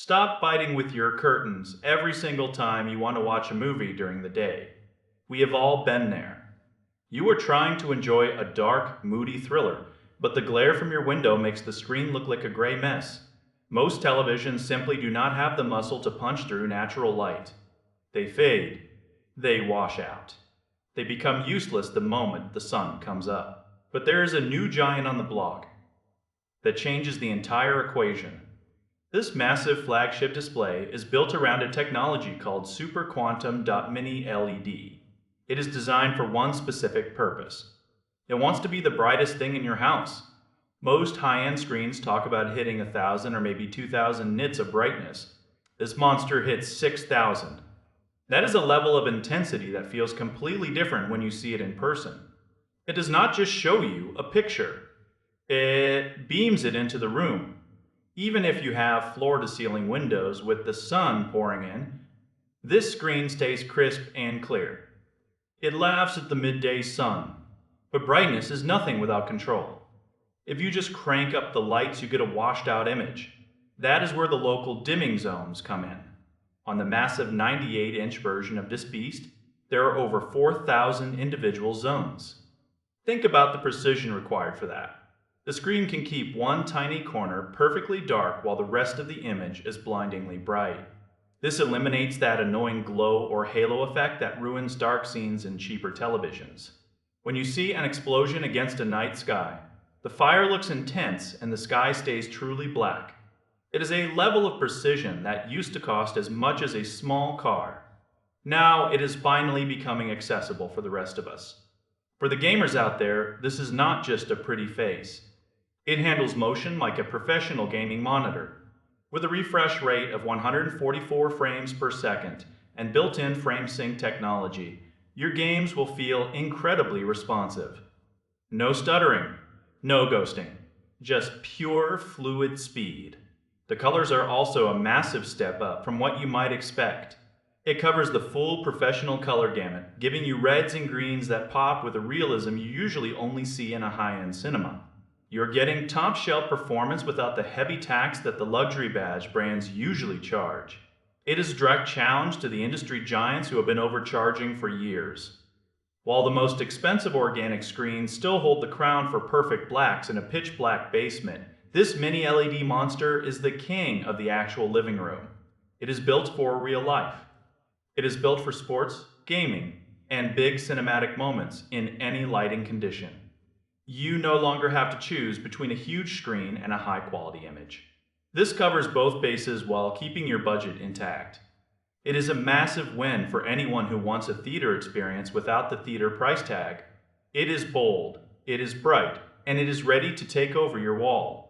Stop fighting with your curtains every single time you want to watch a movie during the day. We have all been there. You are trying to enjoy a dark, moody thriller, but the glare from your window makes the screen look like a gray mess. Most televisions simply do not have the muscle to punch through natural light. They fade. They wash out. They become useless the moment the sun comes up. But there is a new giant on the block that changes the entire equation. This massive flagship display is built around a technology called Super Quantum.Mini LED. It is designed for one specific purpose. It wants to be the brightest thing in your house. Most high-end screens talk about hitting 1,000 or maybe 2,000 nits of brightness. This monster hits 6,000. That is a level of intensity that feels completely different when you see it in person. It does not just show you a picture. It beams it into the room. Even if you have floor-to-ceiling windows with the sun pouring in, this screen stays crisp and clear. It laughs at the midday sun, but brightness is nothing without control. If you just crank up the lights, you get a washed-out image. That is where the local dimming zones come in. On the massive 98-inch version of this beast, there are over 4,000 individual zones. Think about the precision required for that. The screen can keep one tiny corner perfectly dark while the rest of the image is blindingly bright. This eliminates that annoying glow or halo effect that ruins dark scenes in cheaper televisions. When you see an explosion against a night sky, the fire looks intense and the sky stays truly black. It is a level of precision that used to cost as much as a small car. Now it is finally becoming accessible for the rest of us. For the gamers out there, this is not just a pretty face. It handles motion like a professional gaming monitor. With a refresh rate of 144 frames per second and built-in frame sync technology, your games will feel incredibly responsive. No stuttering, no ghosting, just pure fluid speed. The colors are also a massive step up from what you might expect. It covers the full professional color gamut, giving you reds and greens that pop with a realism you usually only see in a high-end cinema. You're getting top-shelf performance without the heavy tax that the luxury badge brands usually charge. It is a direct challenge to the industry giants who have been overcharging for years. While the most expensive organic screens still hold the crown for perfect blacks in a pitch-black basement, this mini LED monster is the king of the actual living room. It is built for real life. It is built for sports, gaming, and big cinematic moments in any lighting condition. You no longer have to choose between a huge screen and a high-quality image. This covers both bases while keeping your budget intact. It is a massive win for anyone who wants a theater experience without the theater price tag. It is bold, it is bright, and it is ready to take over your wall.